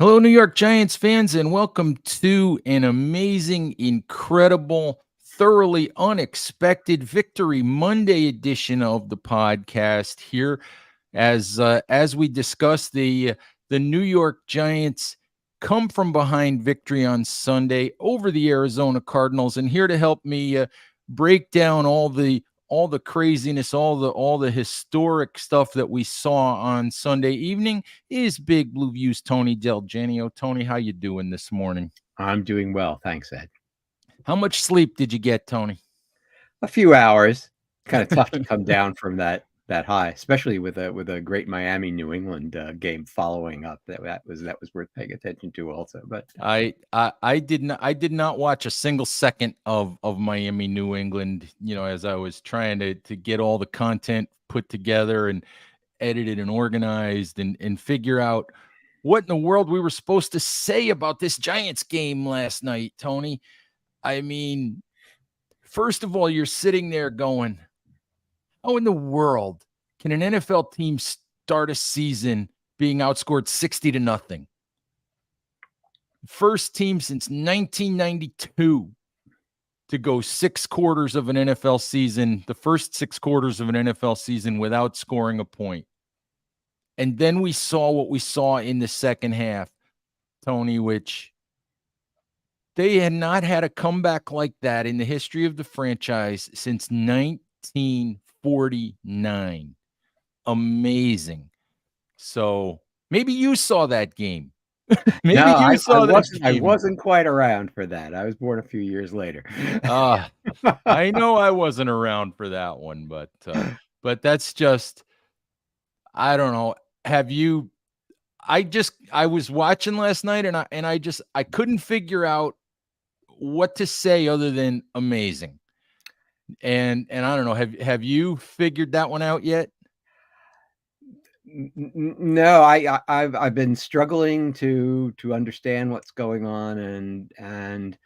Hello, New York Giants fans, and welcome to an amazing, incredible, thoroughly unexpected Victory Monday edition of the podcast. Here, as we discuss the New York Giants come from behind victory on Sunday over the Arizona Cardinals, and here to help me break down all the craziness, all the historic stuff that we saw on Sunday evening is Big Blue View's Tony DelGenio. Tony, how you doing this morning? I'm doing well, thanks, Ed. How much sleep did you get, Tony? A few hours. Kind of tough to come down from that high, especially with a great Miami New England game following up. That was worth paying attention to also. But I did not watch a single second of Miami New England, as I was trying to get all the content put together and edited and organized and figure out what in the world we were supposed to say about this Giants game last night, Tony. I mean, first of all, you're sitting there going, how in the world can an NFL team start a season being outscored 60-0? First team since 1992 to go 6 quarters of an NFL season, the first 6 quarters of an NFL season without scoring a point. And then we saw what we saw in the second half, Tony, which they had not had a comeback like that in the history of the franchise since 1949. Amazing. So maybe you saw that game. Maybe no, you saw that I game. wasn't quite around for that. I was born a few years later. I know I wasn't around for that one, but that's just, I don't know. Have you? I was watching last night, and I couldn't figure out what to say other than amazing. And I don't know. Have you figured that one out yet? No, I've been struggling to understand what's going on, and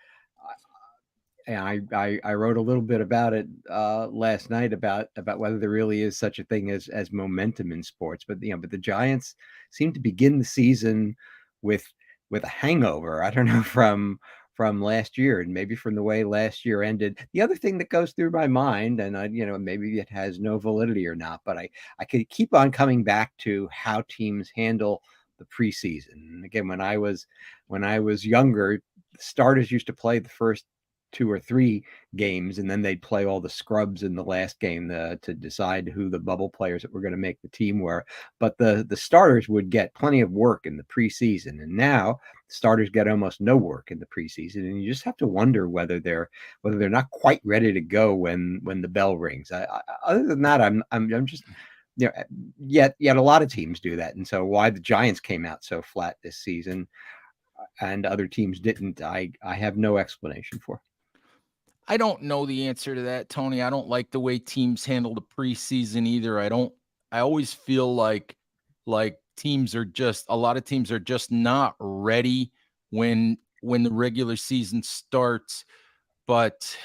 I wrote a little bit about it last night about whether there really is such a thing as momentum in sports. But but the Giants seem to begin the season with a hangover. I don't know from last year, and maybe from the way last year ended. The other thing that goes through my mind, and maybe it has no validity or not, but I could keep on coming back to how teams handle the preseason. And again, when I was younger, the starters used to play the first 2 or 3 games, and then they'd play all the scrubs in the last game to decide who the bubble players that were going to make the team were. But the starters would get plenty of work in the preseason, and now starters get almost no work in the preseason, and you just have to wonder whether they're not quite ready to go when the bell rings. Other than that, I'm just yet a lot of teams do that, and so why the Giants came out so flat this season and other teams didn't, I have no explanation for. I don't know the answer to that, Tony. I don't like the way teams handle the preseason either. I always feel like teams are just, a lot of teams are just not ready when the regular season starts. But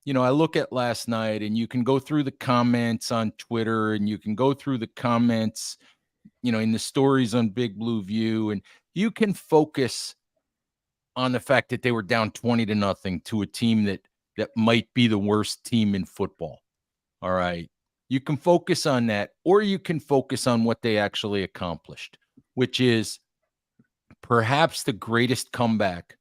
I look at last night, and you can go through the comments on Twitter, and you can go through the comments, in the stories on Big Blue View, and you can focus on the fact that they were down 20-0 to a team that might be the worst team in football. All right. You can focus on that, or you can focus on what they actually accomplished, which is perhaps the greatest comeback,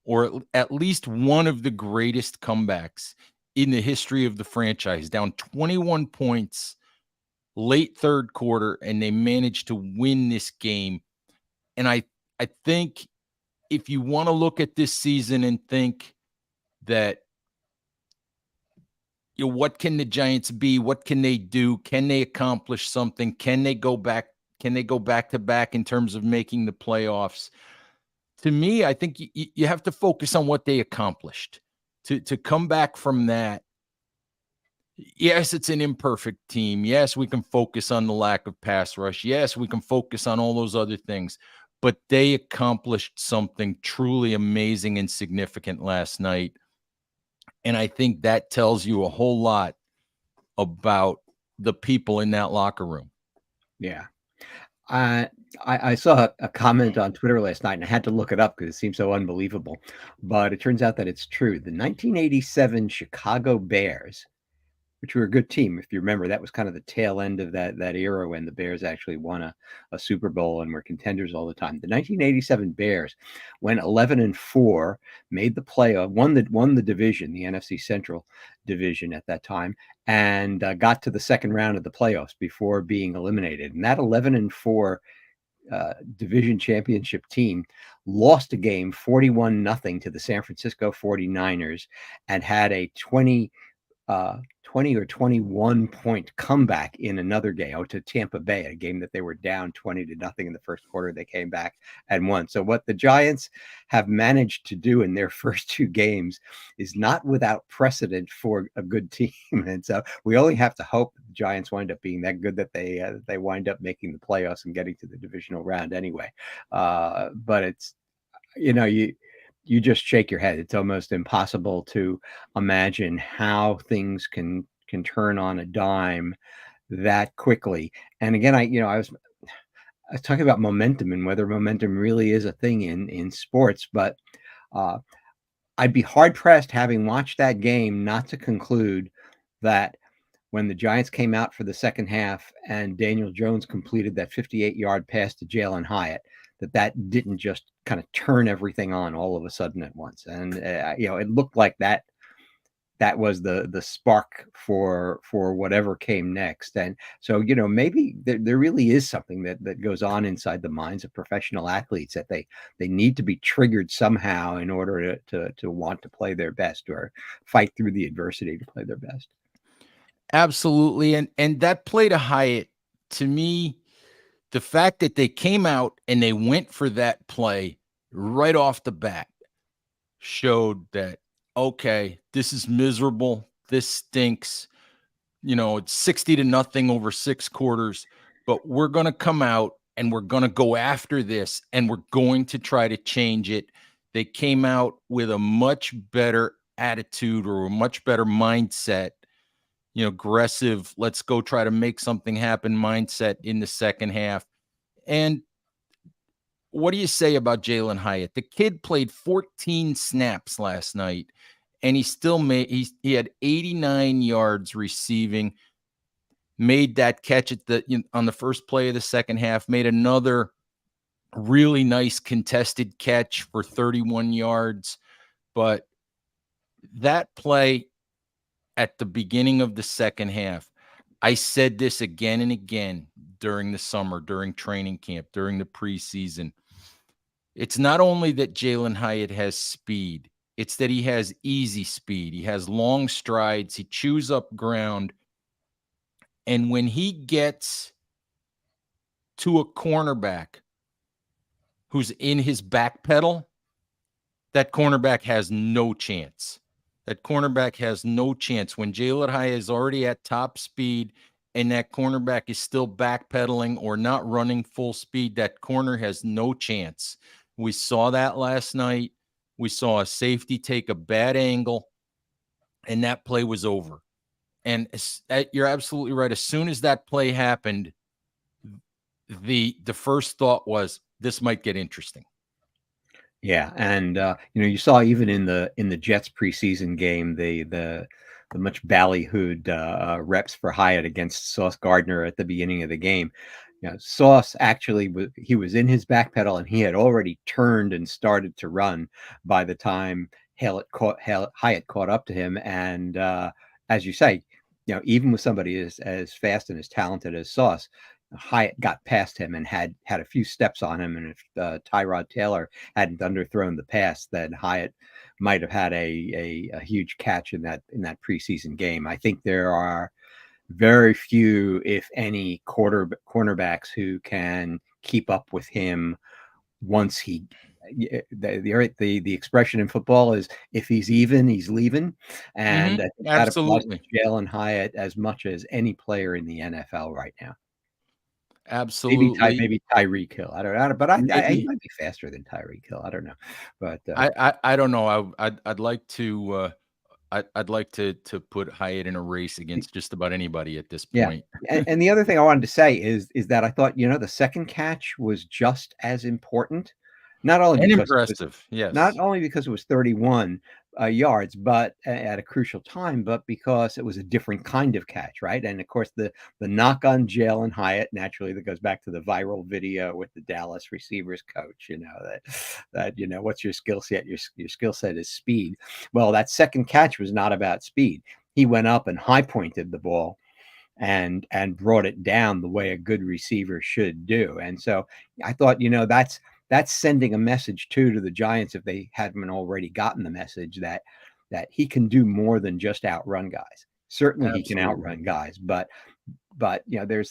or at least one of the greatest comebacks in the history of the franchise. Down 21 points late third quarter, and they managed to win this game. And I think if you want to look at this season and think that, what can the Giants be? What can they do? Can they accomplish something? Can they go back? Can they go back to back in terms of making the playoffs? To me, I think you have to focus on what they accomplished. To come back from that, yes, it's an imperfect team. Yes, we can focus on the lack of pass rush. Yes, we can focus on all those other things. But they accomplished something truly amazing and significant last night. And I think that tells you a whole lot about the people in that locker room. Yeah. I saw a comment on Twitter last night, and I had to look it up because it seems so unbelievable. But it turns out that it's true. The 1987 Chicago Bears, which were a good team, if you remember, that was kind of the tail end of that era when the Bears actually won a Super Bowl and were contenders all the time. The 1987 Bears went 11-4, made the playoff, won the division, the NFC Central division at that time, and got to the second round of the playoffs before being eliminated. And that 11-4 division championship team lost a game 41-0 to the San Francisco 49ers and had a 20 or 21 point comeback in another game to Tampa Bay, a game that they were down 20-0 in the first quarter. They came back and won. So what the Giants have managed to do in their first two games is not without precedent for a good team. And so we only have to hope the Giants wind up being that good that they wind up making the playoffs and getting to the divisional round anyway. But it's, you just shake your head. It's almost impossible to imagine how things can turn on a dime that quickly. And again, I was talking about momentum and whether momentum really is a thing in sports, but uh, I'd be hard pressed, having watched that game, not to conclude that when the Giants came out for the second half and Daniel Jones completed that 58-yard pass to Jalen Hyatt, that didn't just kind of turn everything on all of a sudden at once. And it looked like that was the spark for whatever came next. And so maybe there really is something that goes on inside the minds of professional athletes, that they need to be triggered somehow in order to want to play their best or fight through the adversity to play their best. Absolutely. And that play to Hyatt, to me, the fact that they came out and they went for that play right off the bat showed that, okay, this is miserable. This stinks. It's 60-0 over 6 quarters, but we're going to come out and we're going to go after this and we're going to try to change it. They came out with a much better attitude or a much better mindset, aggressive, let's go try to make something happen mindset in the second half. And what do you say about Jalen Hyatt? The kid played 14 snaps last night, and he still he had 89 yards receiving, made that catch on the first play of the second half, made another really nice contested catch for 31 yards. But that play at the beginning of the second half, I said this again and again during the summer, during training camp, during the preseason. It's not only that Jalen Hyatt has speed, it's that he has easy speed. He has long strides. He chews up ground. And when he gets to a cornerback who's in his back pedal, that cornerback has no chance. That cornerback has no chance. When Jalen Hyatt is already at top speed and that cornerback is still backpedaling or not running full speed, that corner has no chance. We saw that last night. We saw a safety take a bad angle, and that play was over. And you're absolutely right. As soon as that play happened, the first thought was, this might get interesting. Yeah, and you saw even in the Jets preseason game, the much ballyhooed reps for Hyatt against Sauce Gardner at the beginning of the game. Sauce actually was in his back pedal and he had already turned and started to run by the time Hyatt caught up to him. And as you say, even with somebody as fast and as talented as Sauce, Hyatt got past him and had a few steps on him. And if Tyrod Taylor hadn't underthrown the pass, then Hyatt might have had a huge catch in that preseason game. I think there are very few, if any, cornerbacks who can keep up with him once he. The expression in football is, if he's even, he's leaving, and I think that applies to Absolutely. Jalen Hyatt as much as any player in the NFL right now. Absolutely. Maybe Tyreek Hill. I don't know, but he Maybe. might be faster than Tyreek Hill. I don't know, but I don't know. I'd like to I'd like to put Hyatt in a race against just about anybody at this Yeah, point. and the other thing I wanted to say is that I thought, the second catch was just as important, not only And because it was impressive, not yes. only because it was 31, yards, but at a crucial time, but because it was a different kind of catch, right? And of course, the knock on Jalen Hyatt, naturally, that goes back to the viral video with the Dallas receivers coach, that what's your skill set? Your skill set is speed. Well, that second catch was not about speed. He went up and high pointed the ball and brought it down the way a good receiver should do. And so I thought, that's sending a message too to the Giants, if they haven't already gotten the message, that he can do more than just outrun guys. Certainly he can Absolutely. outrun guys, but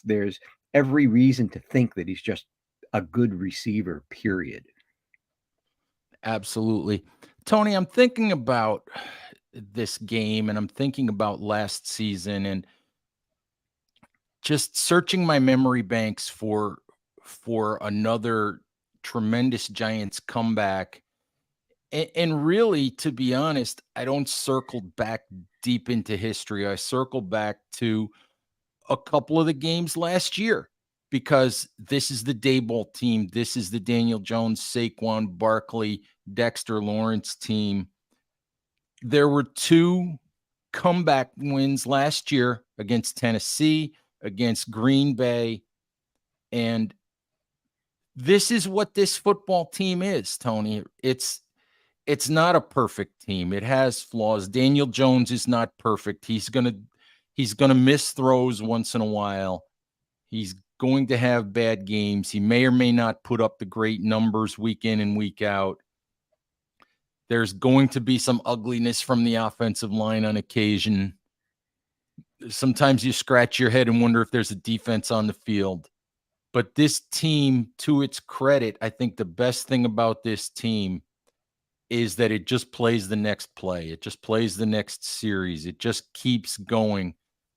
there's every reason to think that he's just a good receiver, period. Absolutely. Tony, I'm thinking about this game and I'm thinking about last season and just searching my memory banks for another tremendous Giants comeback. And really, to be honest, I don't circle back deep into history. I circle back to a couple of the games last year because this is the Daboll team. This is the Daniel Jones, Saquon Barkley, Dexter Lawrence team. There were two comeback wins last year against Tennessee, against Green Bay, and this is what this football team is, Tony. It's not a perfect team. It has flaws. Daniel Jones is not perfect. He's gonna miss throws once in a while. He's going to have bad games. He may or may not put up the great numbers week in and week out. There's going to be some ugliness from the offensive line on occasion. Sometimes you scratch your head and wonder if there's a defense on the field. But this team, to its credit, I think the best thing about this team is that it just plays the next play. It just plays the next series. It just keeps going.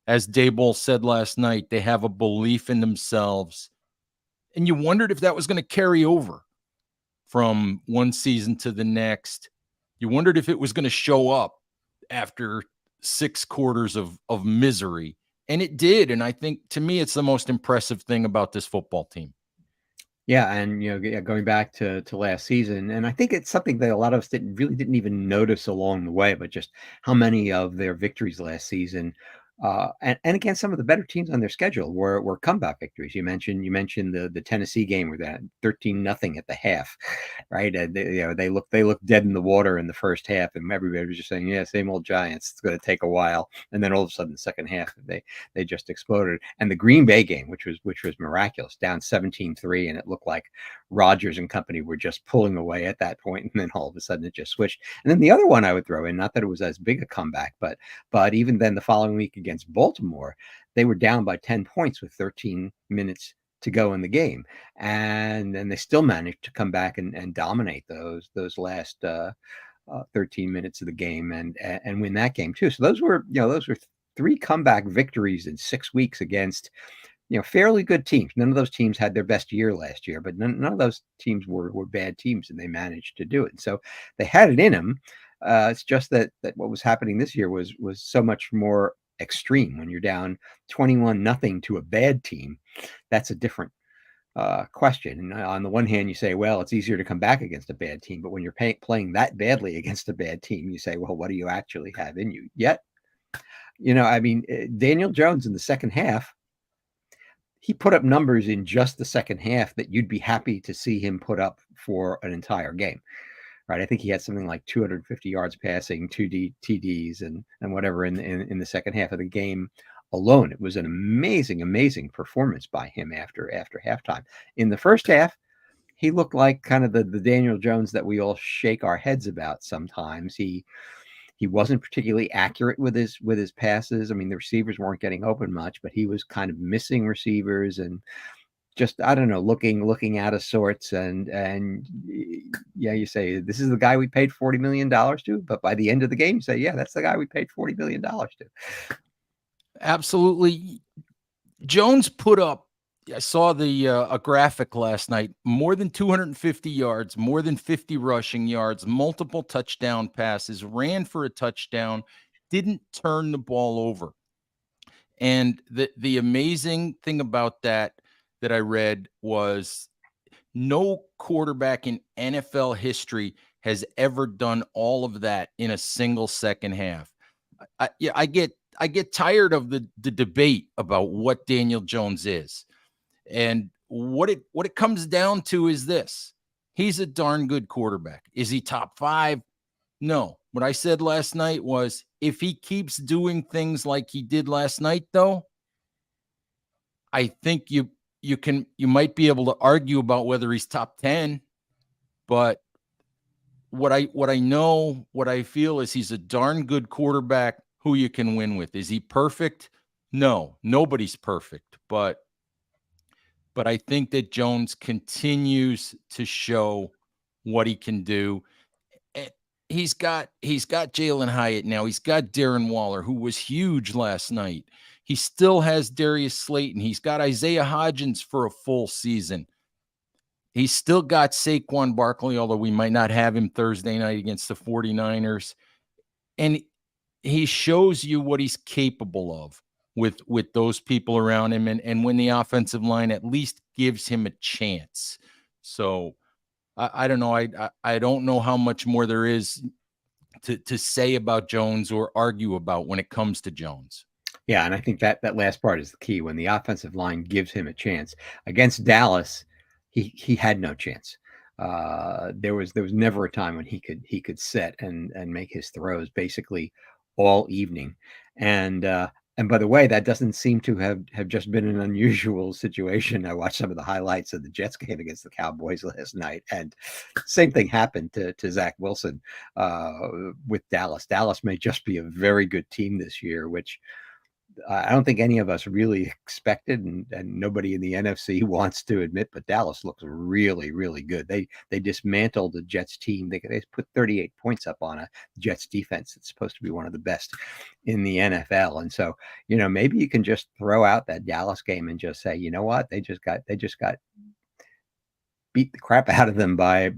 As Daboll said last night, they have a belief in themselves. And you wondered if that was going to carry over from one season to the next. You wondered if it was going to show up after 6 quarters of misery. And it did. And I think, to me, it's the most impressive thing about this football team. Yeah, and going back to last season, and I think it's something that a lot of us didn't even notice along the way, but just how many of their victories last season, and again, some of the better teams on their schedule were comeback victories. You mentioned the Tennessee game where that 13-0 at the half, right? They looked dead in the water in the first half, and everybody was just saying, yeah, same old Giants. It's going to take a while, and then all of a sudden, the second half, they just exploded. And the Green Bay game, which was miraculous, down 17-3, and it looked like Rodgers and company were just pulling away at that point, and then all of a sudden it just switched. And then the other one I would throw in, not that it was as big a comeback, but even then the following week against Baltimore, they were down by 10 points with 13 minutes to go in the game, and then they still managed to come back and dominate those last 13 minutes of the game and win that game too. So those were three comeback victories in 6 weeks against fairly good teams. None of those teams had their best year last year, but none of those teams were bad teams, and they managed to do it. And so they had it in them. It's just that what was happening this year was so much more extreme. When you're down 21-0 to a bad team, that's a different question. And on the one hand, you say, well, it's easier to come back against a bad team. But when you're playing that badly against a bad team, you say, well, what do you actually have in you? Yet, Daniel Jones in the second half, he put up numbers in just the second half that you'd be happy to see him put up for an entire game, right? I think he had something like 250 yards passing, two TDs, and whatever in the second half of the game alone. It was an amazing performance by him after halftime. In the first half, he looked like kind of the Daniel Jones that we all shake our heads about sometimes. He wasn't particularly accurate with his passes. I mean, the receivers weren't getting open much, but he was kind of missing receivers and just, I don't know, looking out of sorts. And yeah, you say, this is the guy we paid $40 million to, but by the end of the game, you say, yeah, that's the guy we paid $40 million to. Absolutely. Jones put up, I saw a graphic last night, more than 250 yards, more than 50 rushing yards, multiple touchdown passes, ran for a touchdown. didn't turn the ball over. And the amazing thing about that I read was no quarterback in NFL history has ever done all of that in a single second half. Yeah, I get tired of the debate about what Daniel Jones is. And what it comes down to is this. He's a darn good quarterback. Is he top 5? No. What I said last night was if he keeps doing things like he did last night, though, I think you might be able to argue about whether he's top 10, but what I know, what I feel is he's a darn good quarterback who you can win with. Is he perfect? No, nobody's perfect, but I think that Jones continues to show what he can do. Eh, he's got Jalen Hyatt now. He's got Darren Waller, who was huge last night. He still has Darius Slayton. He's got Isaiah Hodgins for a full season. He's still got Saquon Barkley, although we might not have him Thursday night against the 49ers. And he shows you what he's capable of with those people around him, and when the offensive line at least gives him a chance. So I don't know. I don't know how much more there is to say about Jones or argue about when it comes to Jones. Yeah, and I think that last part is the key. When the offensive line gives him a chance against Dallas, he had no chance. There was never a time when he could set and make his throws basically all evening. And by the way, that doesn't seem to have just been an unusual situation. I watched some of the highlights of the Jets game against the Cowboys last night, and same thing happened to Zach Wilson with Dallas. Dallas may just be a very good team this year, which I don't think any of us really expected, and nobody in the NFC wants to admit, but Dallas looks really, really good. They dismantled the Jets team. They put 38 points up on a Jets defense that's supposed to be one of the best in the NFL. And so, maybe you can just throw out that Dallas game and just say, you know what, they just got beat the crap out of them by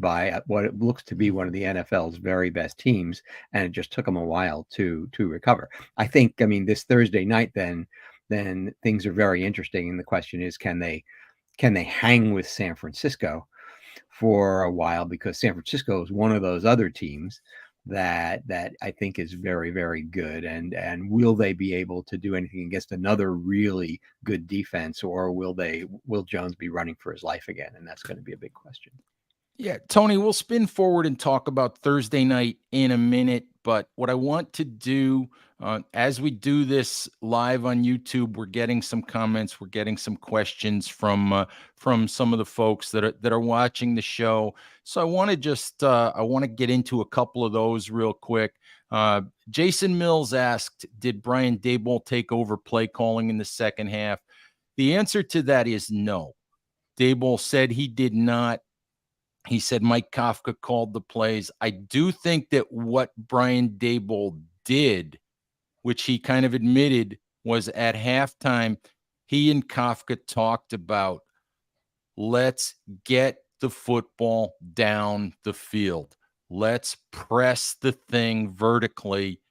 what it looks to be one of the NFL's very best teams, and it just took them a while to recover. I think, this Thursday night, then things are very interesting, and the question is, can they hang with San Francisco for a while, because San Francisco is one of those other teams that I think is very, very good, and will they be able to do anything against another really good defense, or will Jones be running for his life again? And that's going to be a big question. Yeah, Tony, we'll spin forward and talk about Thursday night in a minute. But what I want to do as we do this live on YouTube, we're getting some comments, we're getting some questions from some of the folks that are watching the show. So I want to just I want to get into a couple of those real quick. Jason Mills asked, "Did Brian Daboll take over play calling in the second half?" The answer to that is no. Daboll said he did not. He said Mike Kafka called the plays. I do think that what Brian Daboll did, which he kind of admitted, was at halftime, he and Kafka talked about, let's get the football down the field. Let's press the thing vertically.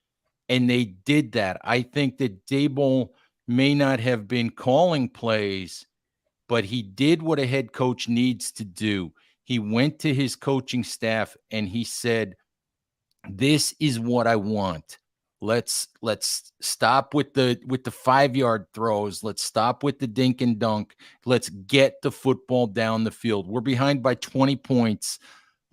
And they did that. I think that Daboll may not have been calling plays, but he did what a head coach needs to do. He went to his coaching staff and he said, "This is what I want. Let's stop with the 5-yard throws. Let's stop with the dink and dunk. Let's get the football down the field. We're behind by 20 points.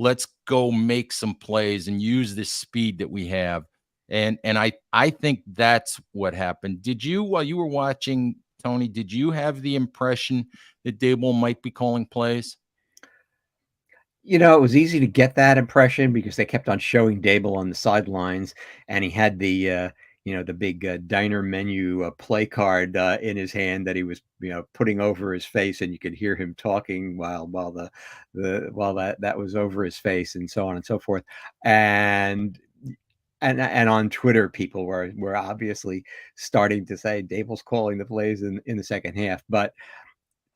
Let's go make some plays and use this speed that we have." And I think that's what happened. Did you, while you were watching, Tony, did you have the impression that Daboll might be calling plays? It was easy to get that impression because they kept on showing Dable on the sidelines, and he had the the big diner menu play card in his hand that he was putting over his face, and you could hear him talking while that was over his face, and so on and so forth. And on Twitter, people were obviously starting to say Dable's calling the plays in the second half. But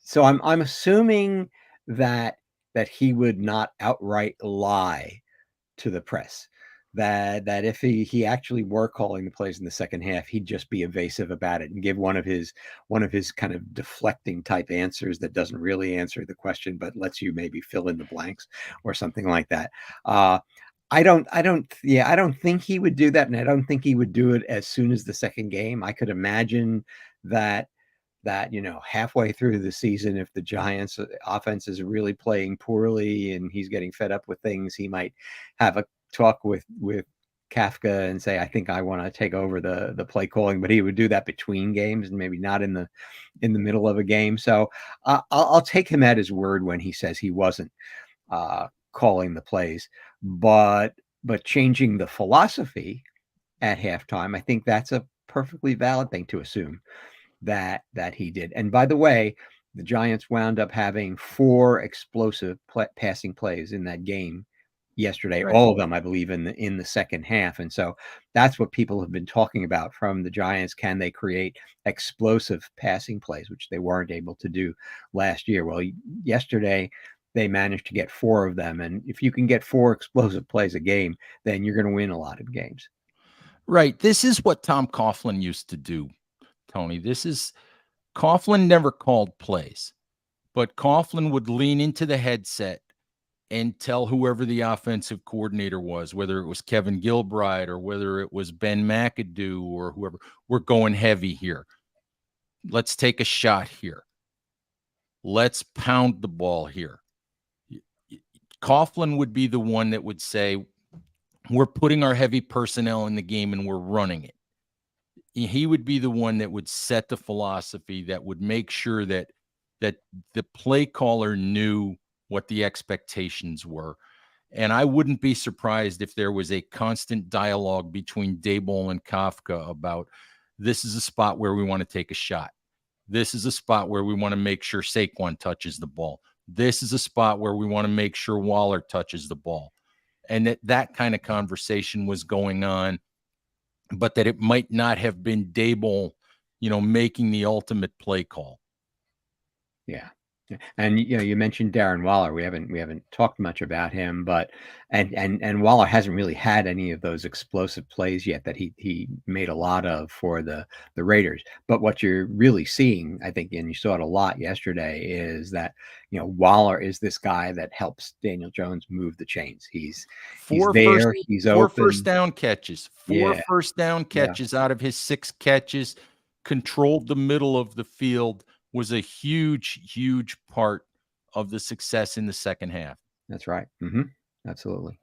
so I'm assuming that he would not outright lie to the press, that if he actually were calling the plays in the second half, he'd just be evasive about it and give one of his kind of deflecting type answers that doesn't really answer the question, but lets you maybe fill in the blanks or something like that. I don't think he would do that, and I don't think he would do it as soon as the second game. I could imagine that halfway through the season, if the Giants offense is really playing poorly and he's getting fed up with things, he might have a talk with Kafka and say, I think I want to take over the play calling, but he would do that between games and maybe not in the middle of a game. So I'll take him at his word when he says he wasn't calling the plays, but changing the philosophy at halftime, I think that's a perfectly valid thing to assume that he did. And by the way, the Giants wound up having 4 explosive passing plays in that game yesterday, Right. all of them, I believe, in the second half. And so that's what people have been talking about from the Giants. Can they create explosive passing plays, which they weren't able to do last year? Well, yesterday they managed to get 4 of them. And if you can get 4 explosive plays a game, then you're going to win a lot of games. Right. This is what Tom Coughlin used to do, Tony. Coughlin never called plays, but Coughlin would lean into the headset and tell whoever the offensive coordinator was, whether it was Kevin Gilbride or whether it was Ben McAdoo or whoever, we're going heavy here. Let's take a shot here. Let's pound the ball here. Coughlin would be the one that would say, we're putting our heavy personnel in the game and we're running it. He would be the one that would set the philosophy, that would make sure that the play caller knew what the expectations were. And I wouldn't be surprised if there was a constant dialogue between Daboll and Kafka about, this is a spot where we want to take a shot. This is a spot where we want to make sure Saquon touches the ball. This is a spot where we want to make sure Waller touches the ball. And that kind of conversation was going on, but that it might not have been Daboll, making the ultimate play call. Yeah. And you mentioned Darren Waller. We haven't talked much about him, but and Waller hasn't really had any of those explosive plays yet that he made a lot of for the Raiders. But what you're really seeing, I think, and you saw it a lot yesterday, is that Waller is this guy that helps Daniel Jones move the chains. He's there, he's four open. First down catches, first down catches out of his 6 catches, controlled the middle of the field. Was a huge, huge part of the success in the second half. That's right. Absolutely.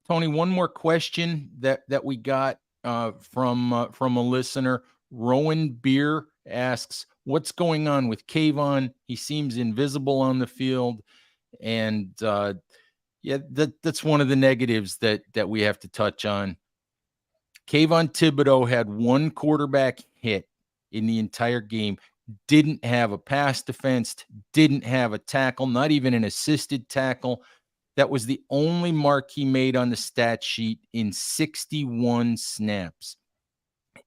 Tony, one more question that we got from a listener. Rowan Beer asks, what's going on with Kayvon? He seems invisible on the field. And that's one of the negatives that we have to touch on. Kayvon Thibodeau had 1 quarterback hit in the entire game. Didn't have a pass defensed, didn't have a tackle, not even an assisted tackle. That was the only mark he made on the stat sheet in 61 snaps.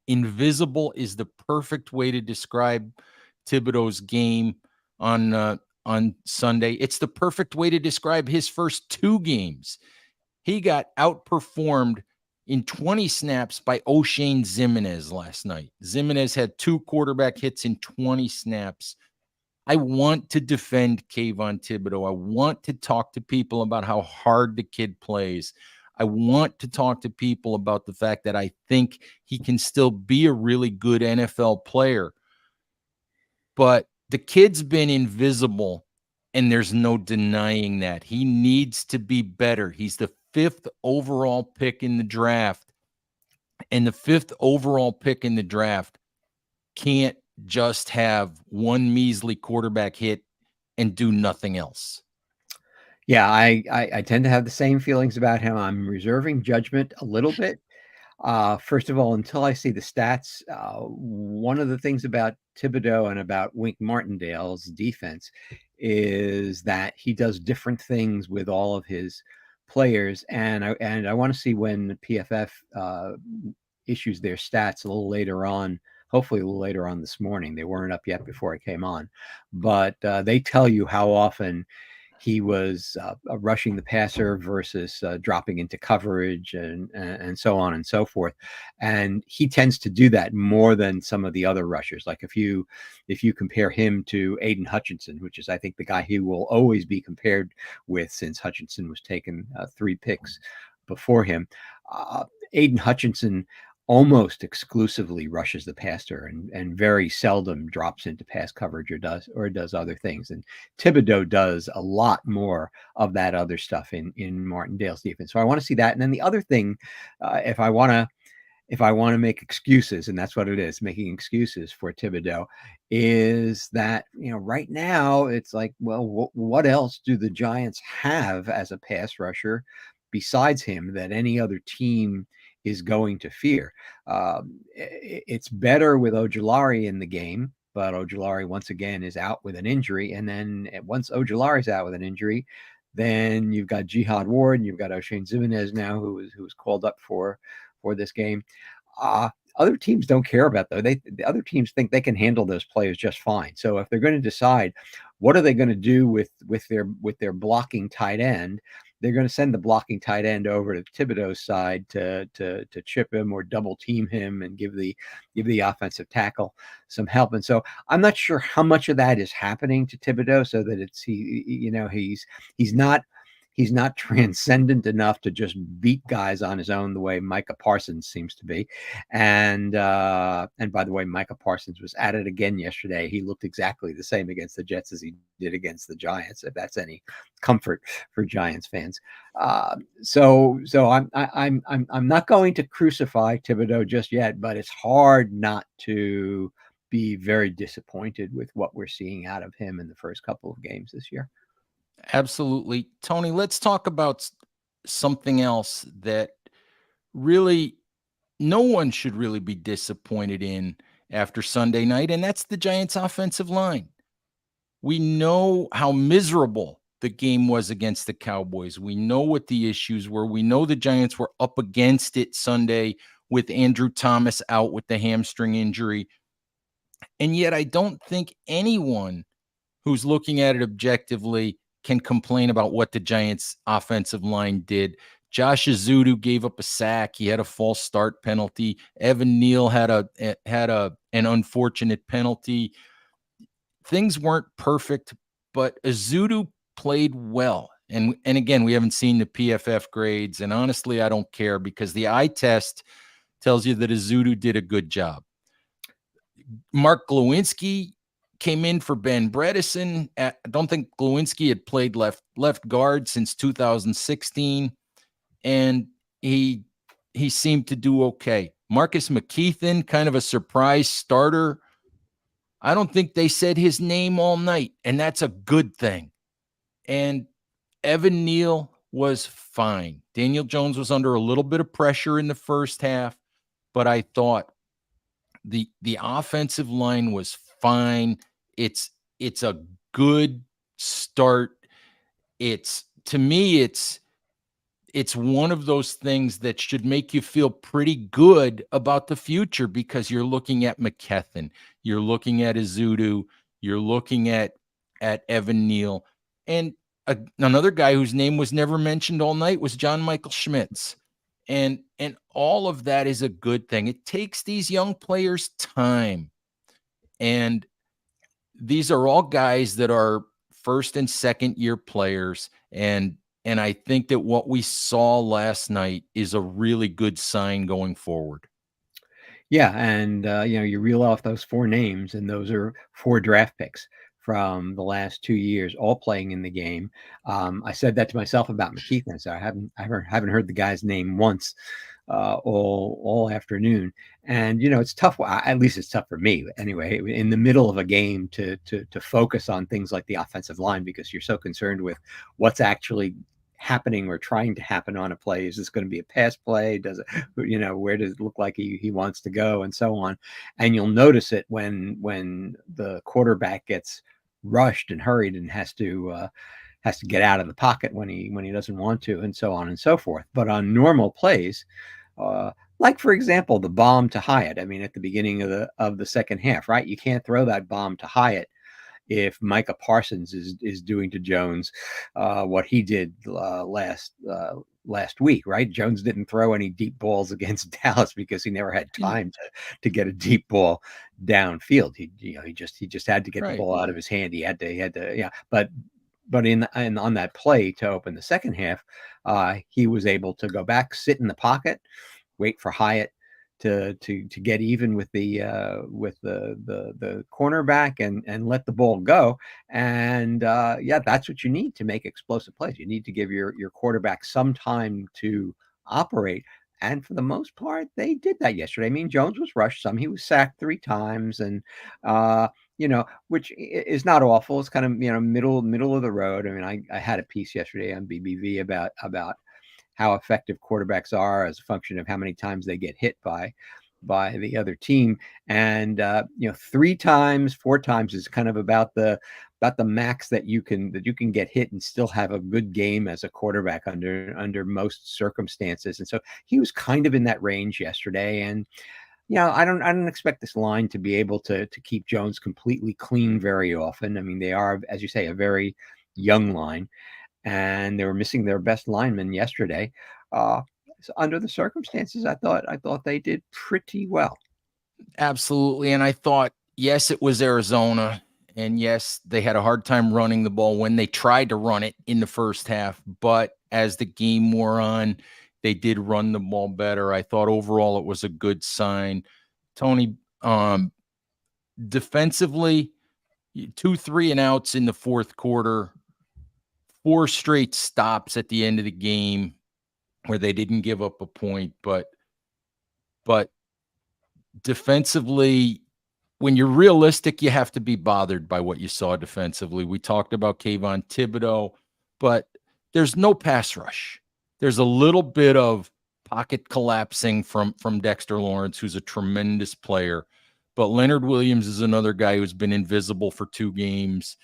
Invisible is the perfect way to describe Thibodeau's game on Sunday. It's the perfect way to describe his first 2 games. He got outperformed in 20 snaps by O'Shane Ximines last night. Ximines had 2 quarterback hits in 20 snaps. I want to defend Kayvon Thibodeau. I want to talk to people about how hard the kid plays. I want to talk to people about the fact that I think he can still be a really good NFL player. But the kid's been invisible, and there's no denying that. He needs to be better. He's the 5th overall pick in the draft, and the 5th overall pick in the draft can't just have 1 measly quarterback hit and do nothing else. Yeah, I tend to have the same feelings about him. I'm reserving judgment a little bit. First of all, until I see the stats, one of the things about Thibodeau and about Wink Martindale's defense is that he does different things with all of his players, and I want to see when the PFF issues their stats a little later on. Hopefully, a little later on this morning. They weren't up yet before I came on, but they tell you how often he was rushing the passer versus dropping into coverage and so on and so forth. And he tends to do that more than some of the other rushers. Like if you compare him to Aiden Hutchinson, which is I think the guy he will always be compared with since Hutchinson was taken 3 picks before him. Uh, Aiden Hutchinson almost exclusively rushes the passer and very seldom drops into pass coverage or does other things. And Thibodeau does a lot more of that other stuff in Martindale's defense. So I want to see that. And then the other thing, if I want to make excuses, and that's what it is, making excuses for Thibodeau, is that, right now it's like, well, what else do the Giants have as a pass rusher besides him that any other team is going to fear? It's better with Ojulari in the game, but Ojulari once again is out with an injury. And then once Ojulari's out with an injury, then you've got Jihad Ward and you've got O'Shane Zimenez now, who was called up for this game. Other teams don't care about though. The other teams think they can handle those players just fine. So if they're going to decide what are they going to do with their blocking tight end, they're going to send the blocking tight end over to Thibodeau's side to chip him or double team him and give the offensive tackle some help. And so I'm not sure how much of that is happening to Thibodeau, so that he's not transcendent enough to just beat guys on his own the way Micah Parsons seems to be. And by the way, Micah Parsons was at it again yesterday. He looked exactly the same against the Jets as he did against the Giants, if that's any comfort for Giants fans. So I'm not going to crucify Thibodeau just yet, but it's hard not to be very disappointed with what we're seeing out of him in the first couple of games this year. Absolutely. Tony, let's talk about something else that really no one should really be disappointed in after Sunday night, and that's the Giants' offensive line. We know how miserable the game was against the Cowboys. We know what the issues were. We know the Giants were up against it Sunday with Andrew Thomas out with the hamstring injury. And yet I don't think anyone who's looking at it objectively can complain about what the Giants offensive line did. Josh Azudu gave up a sack. He had a false start penalty. Evan Neal had an unfortunate penalty. Things weren't perfect, but Azudu played well. And again, we haven't seen the PFF grades. And honestly, I don't care because the eye test tells you that Azudu did a good job. Mark Glowinski came in for Ben Bredesen. I don't think Glowinski had played left guard since 2016, and he seemed to do okay. Marcus McKeithen, kind of a surprise starter. I don't think they said his name all night, and that's a good thing. And Evan Neal was fine. Daniel Jones was under a little bit of pressure in the first half, but I thought the offensive line was fine. It's a good start. To me, it's one of those things that should make you feel pretty good about the future because you're looking at McKethan, you're looking at Azudu, you're looking at Evan Neal, and another guy whose name was never mentioned all night was John Michael Schmitz. And all of that is a good thing. It takes these young players time. And these are all guys that are first and second year players. And I think that what we saw last night is a really good sign going forward. Yeah, and you reel off those 4 names, and those are 4 draft picks from the last 2 years, all playing in the game. I said that to myself about McKeithen, so I haven't heard the guy's name once all afternoon. And it's tough. At least it's tough for me anyway. In the middle of a game to focus on things like the offensive line because you're so concerned with what's actually happening or trying to happen on a play. Is this going to be a pass play? Does it, where does it look like he wants to go, and so on? And you'll notice it when the quarterback gets rushed and hurried and has to get out of the pocket when he doesn't want to, and so on and so forth. But on normal plays, like for example, the bomb to Hyatt. I mean, at the beginning of the second half, right? You can't throw that bomb to Hyatt if Micah Parsons is doing to Jones what he did last week, right? Jones didn't throw any deep balls against Dallas because he never had And- time to get a deep ball downfield. He just had to get the right. ball out of his hand. He had to, yeah. But in on that play to open the second half, he was able to go back, sit in the pocket, wait for Hyatt to get even with the cornerback and let the ball go. And yeah, that's what you need to make explosive plays. You need to give your quarterback some time to operate. And for the most part, they did that yesterday. I mean, Jones was rushed some. He was sacked 3 times, and which is not awful. It's kind of middle of the road. I mean, I had a piece yesterday on BBV about how effective quarterbacks are as a function of how many times they get hit by the other team. And 3 times, 4 times is kind of about the max that you can get hit and still have a good game as a quarterback under most circumstances. And so he was kind of in that range yesterday. And I don't expect this line to be able to keep Jones completely clean very often. I mean, they are, as you say, a very young line, and they were missing their best lineman yesterday. So under the circumstances, I thought they did pretty well. Absolutely. And I thought, yes, it was Arizona. And yes, they had a hard time running the ball when they tried to run it in the first half. But as the game wore on, they did run the ball better. I thought overall it was a good sign. Tony, defensively, 2 3-and-outs in the fourth quarter, 4 straight stops at the end of the game where they didn't give up a point. But defensively, when you're realistic, you have to be bothered by what you saw defensively. We talked about Kayvon Thibodeau, but there's no pass rush. There's a little bit of pocket collapsing from Dexter Lawrence, who's a tremendous player. But Leonard Williams is another guy who's been invisible for 2 games.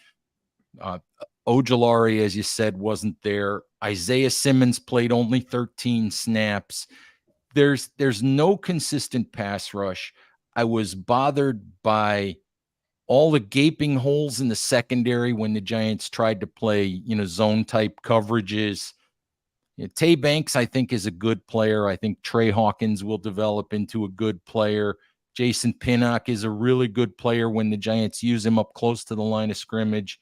Ojulari, as you said, wasn't there. Isaiah Simmons played only 13 snaps. There's no consistent pass rush. I was bothered by all the gaping holes in the secondary when the Giants tried to play, zone type coverages. Tay Banks, I think, is a good player. I think Trey Hawkins will develop into a good player. Jason Pinnock is a really good player when the Giants use him up close to the line of scrimmage.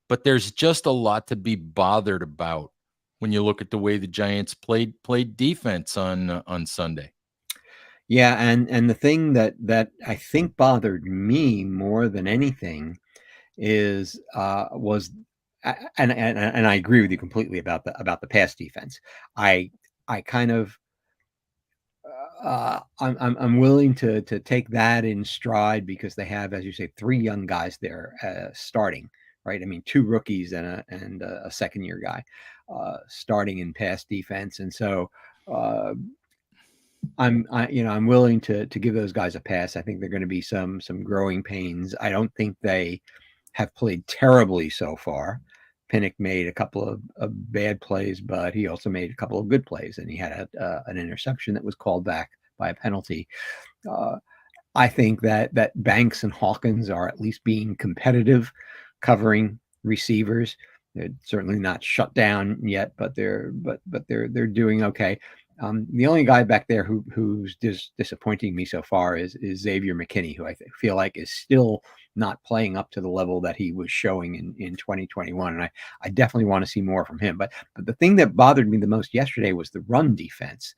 But there's just a lot to be bothered about when you look at the way the Giants played defense on Sunday. Yeah, and the thing that I think bothered me more than anything was and I agree with you completely about the pass defense. I kind of I'm willing to take that in stride because they have, as you say, 3 young guys there starting, right? I mean, 2 rookies and a second-year guy starting in pass defense, and so I'm willing to give those guys a pass. I think they're going to be some growing pains. I don't think they have played terribly so far. Pinnock made a couple of bad plays, but he also made a couple of good plays, and he had an interception that was called back by a penalty. I think that Banks and Hawkins are at least being competitive, covering receivers. They're certainly not shut down yet, but they're doing okay. The only guy back there who's disappointing me so far is Xavier McKinney, who I feel like is still not playing up to the level that he was showing in 2021. And I definitely want to see more from him. But the thing that bothered me the most yesterday was the run defense,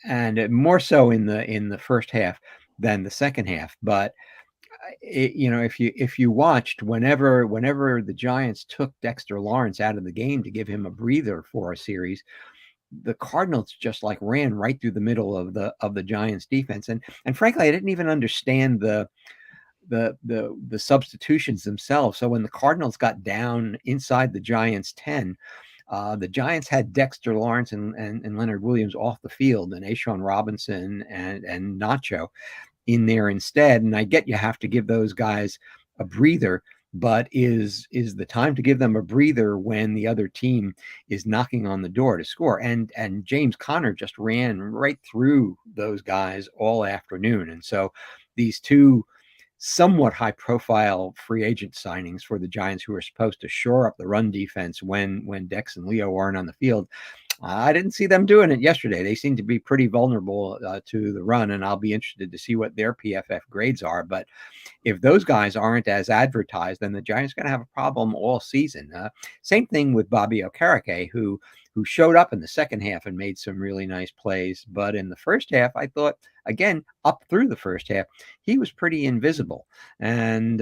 and more so in the first half than the second half. But if you watched whenever the Giants took Dexter Lawrence out of the game to give him a breather for a series, the Cardinals just like ran right through the middle of the Giants defense. And frankly, I didn't even understand the substitutions themselves. So when the Cardinals got down inside the Giants 10, the Giants had Dexter Lawrence and Leonard Williams off the field, and Ashawn Robinson and Nacho in there instead. And I get you have to give those guys a breather, but is the time to give them a breather when the other team is knocking on the door to score? And James Conner just ran right through those guys all afternoon. And so these two somewhat high-profile free agent signings for the Giants, who are supposed to shore up the run defense when Dex and Leo aren't on the field. I didn't see them doing it yesterday. They seem to be pretty vulnerable to the run, and I'll be interested to see what their PFF grades are. But if those guys aren't as advertised, then the Giants are going to have a problem all season. Same thing with Bobby Okereke, who showed up in the second half and made some really nice plays. But in the first half, I thought, again, up through the first half, he was pretty invisible. And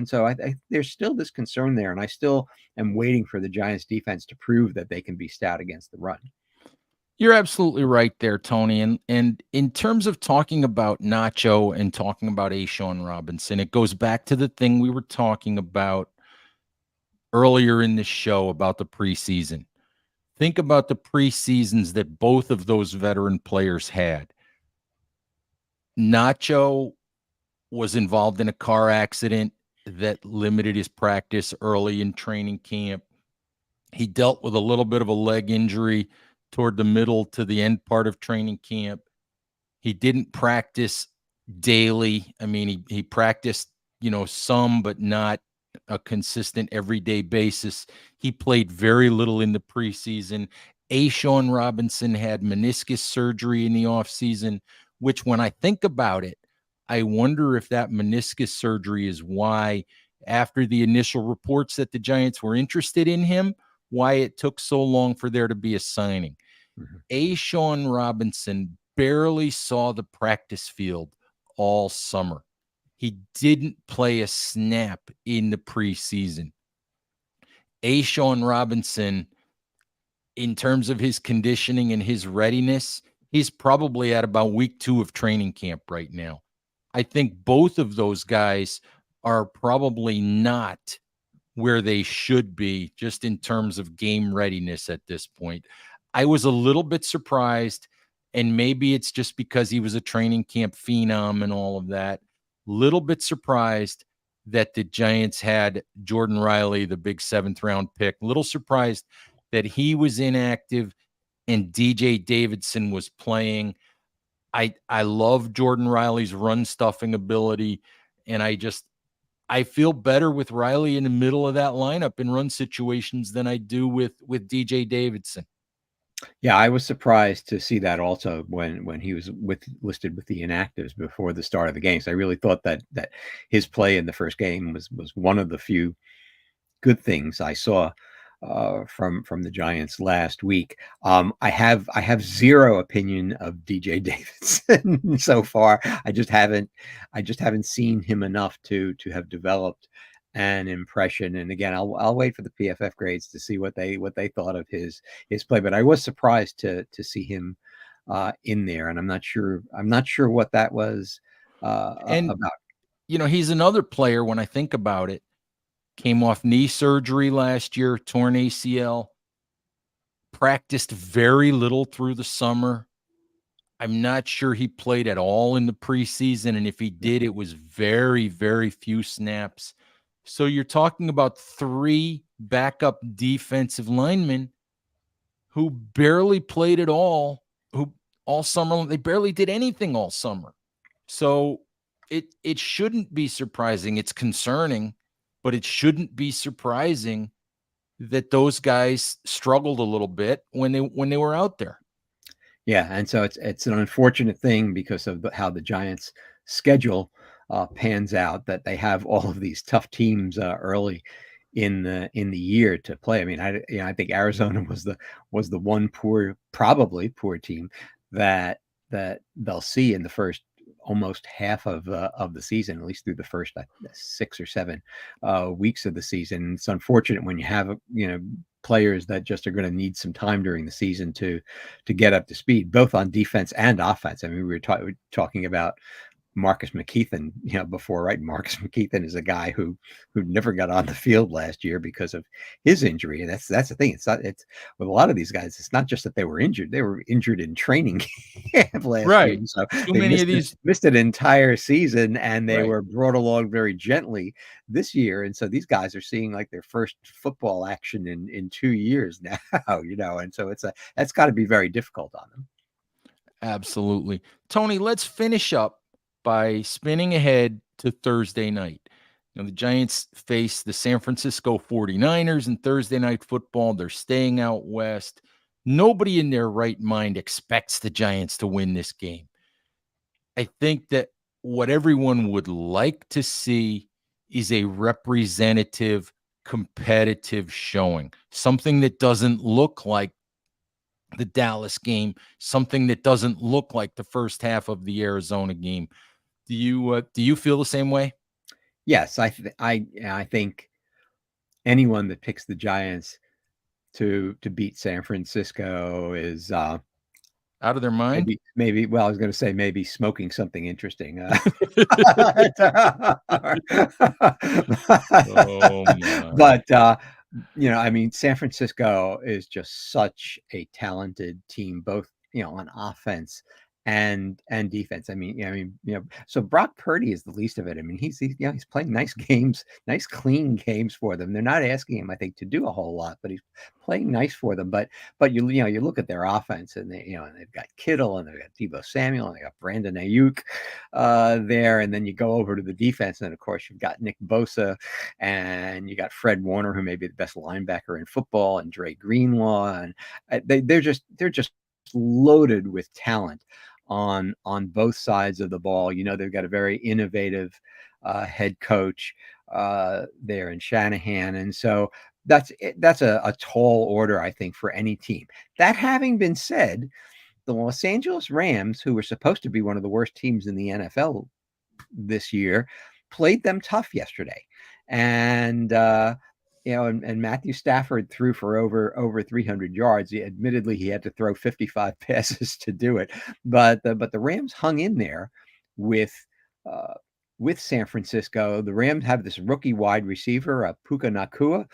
so there's still this concern there. And I still am waiting for the Giants defense to prove that they can be stout against the run. You're absolutely right there, Tony. And in terms of talking about Nacho and talking about Ashawn Robinson, it goes back to the thing we were talking about earlier in the show about the preseason. Think about the preseasons that both of those veteran players had. Nacho was involved in a car accident that limited his practice early in training camp. He dealt with a little bit of a leg injury toward the middle to the end part of training camp. He didn't practice daily. I mean, he practiced, some, but not a consistent everyday basis. He played very little in the preseason. Ashawn Robinson had meniscus surgery in the offseason, which when I think about it, I wonder if that meniscus surgery is why, after the initial reports that the Giants were interested in him, why it took so long for there to be a signing. Ashawn Robinson barely saw the practice field all summer. He didn't play a snap in the preseason. Ashawn Robinson, in terms of his conditioning and his readiness, he's probably at about week 2 of training camp right now. I think both of those guys are probably not where they should be just in terms of game readiness at this point. I was a little bit surprised, and maybe it's just because he was a training camp phenom and all of that. Little bit surprised that the Giants had Jordan Riley, the big 7th round pick. Little surprised that he was inactive and DJ Davidson was playing. I love Jordan Riley's run stuffing ability, and I feel better with Riley in the middle of that lineup in run situations than I do with DJ Davidson. Yeah, I was surprised to see that also when he was listed with the inactives before the start of the game. So I really thought that his play in the first game was one of the few good things I saw from the Giants last week. I have zero opinion of DJ Davidson so far. I just haven't seen him enough to have developed an impression. And again, I'll wait for the PFF grades to see what they thought of his play. But I was surprised to see him in there, and I'm not sure what that was And about. he's another player, when I think about it, came off knee surgery last year, torn ACL, practiced very little through the summer. I'm not sure he played at all in the preseason, and if he did, it was very, very few snaps. So you're talking about 3 backup defensive linemen who barely played at all, who all summer, they barely did anything all summer. So it shouldn't be surprising. It's concerning, but it shouldn't be surprising that those guys struggled a little bit when they were out there. Yeah, and so it's an unfortunate thing because of how the Giants' schedule pans out, that they have all of these tough teams early in the year to play. I mean, I think Arizona was the one probably poor team that they'll see in the first almost half of the season, at least through the first 6 or 7 weeks of the season. It's unfortunate when you have players that just are going to need some time during the season to get up to speed, both on defense and offense. I mean, we were talking about Marcus McKeithen, before, right? Marcus McKeithen is a guy who never got on the field last year because of his injury, and that's the thing. It's with a lot of these guys, it's not just that they were injured; they were injured in training camp last year, so Too they many of these. missed an entire season, and they Right. were brought along very gently this year. And so these guys are seeing like their first football action in 2 years now, and so that's got to be very difficult on them. Absolutely. Tony, let's finish up by spinning ahead to Thursday night. The Giants face the San Francisco 49ers in Thursday night football. They're staying out west. Nobody in their right mind expects the Giants to win this game. I think that what everyone would like to see is a representative, competitive showing, something that doesn't look like the Dallas game, something that doesn't look like the first half of the Arizona game. Do you feel the same way? Yes, I think anyone that picks the Giants to beat San Francisco is Out of their mind? maybe well, I was going to say maybe smoking something interesting. Oh my. But I mean, San Francisco is just such a talented team, both on offense and defense. So Brock Purdy is the least of it. I mean, he's playing nice games, nice clean games for them. They're not asking him, I think, to do a whole lot, but he's playing nice for them. But you look at their offense, and and they've got Kittle, and they've got Deebo Samuel, and they got Brandon Ayuk there, and then you go over to the defense, and of course you've got Nick Bosa, and you got Fred Warner, who may be the best linebacker in football, and Dre Greenlaw, and they're just loaded with talent on both sides of the ball. They've got a very innovative head coach there in Shanahan, and so that's a tall order, I think, for any team. That having been said, the Los Angeles Rams, who were supposed to be one of the worst teams in the NFL this year, played them tough yesterday, and and Matthew Stafford threw for over 300 yards. Admittedly, he had to throw 55 passes to do it, but the Rams hung in there with San Francisco. The Rams have this rookie wide receiver, Puka Nakua,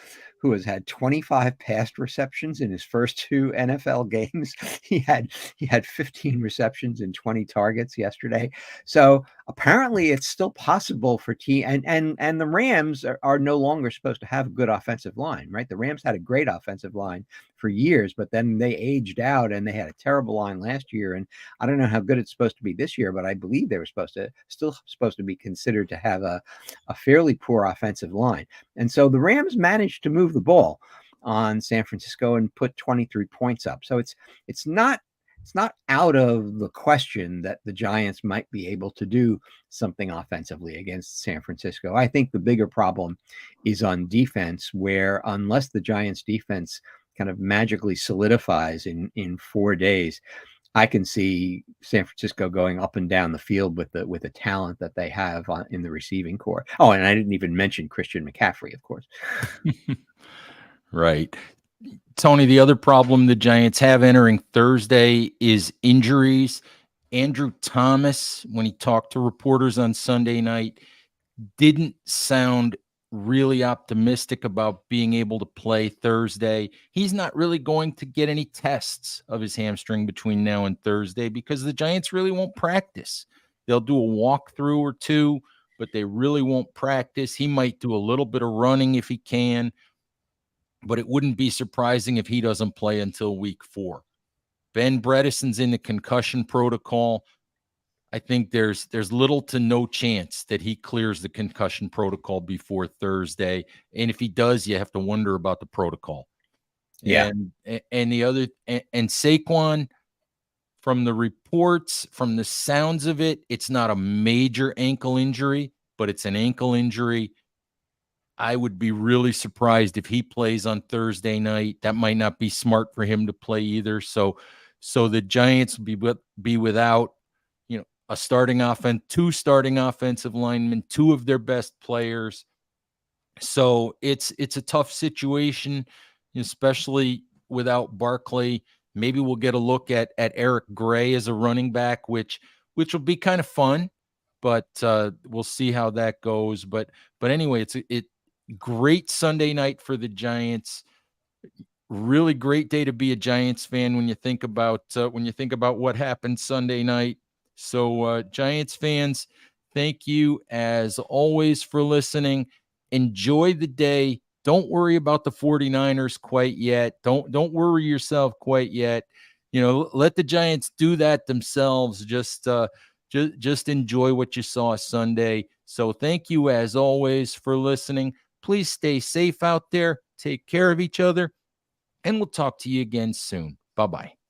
who has had 25 pass receptions in his first 2 NFL games. He had 15 receptions and 20 targets yesterday. So apparently it's still possible for and the Rams are no longer supposed to have a good offensive line, right? The Rams had a great offensive line for years, but then they aged out, and they had a terrible line last year. And I don't know how good it's supposed to be this year, but I believe they were still supposed to be considered to have a fairly poor offensive line. And so the Rams managed to move the ball on San Francisco and put 23 points up. So it's not out of the question that the Giants might be able to do something offensively against San Francisco. I think the bigger problem is on defense, where unless the Giants defense kind of magically solidifies in 4 days, I can see San Francisco going up and down the field with the talent that they have in the receiving core. Oh, and I didn't even mention Christian McCaffrey, of course. Right. Tony, the other problem the Giants have entering Thursday is injuries. Andrew Thomas, when he talked to reporters on Sunday night, didn't sound really optimistic about being able to play Thursday. He's not really going to get any tests of his hamstring between now and Thursday because the Giants really won't practice. They'll do a walkthrough or two, but they really won't practice. He might do a little bit of running if he can, but it wouldn't be surprising if he doesn't play until week 4. Ben Bredeson's in the concussion protocol. I think there's little to no chance that he clears the concussion protocol before Thursday. And if he does, you have to wonder about the protocol. Yeah. And the other, and Saquon, from the reports, from the sounds of it, it's not a major ankle injury, but it's an ankle injury. I would be really surprised if he plays on Thursday night. That might not be smart for him to play either. So the Giants will be without, a starting offense, 2 starting offensive linemen, 2 of their best players. So it's a tough situation, especially without Barkley. Maybe we'll get a look at Eric Gray as a running back, which will be kind of fun, but we'll see how that goes. But anyway, it's great Sunday night for the Giants. Really great day to be a Giants fan when you think about what happened Sunday night. So Giants fans, thank you as always for listening. Enjoy the day. Don't worry about the 49ers quite yet. Don't worry yourself quite yet. Let the Giants do that themselves. Just just enjoy what you saw Sunday. So thank you as always for listening. Please stay safe out there. Take care of each other. And we'll talk to you again soon. Bye-bye.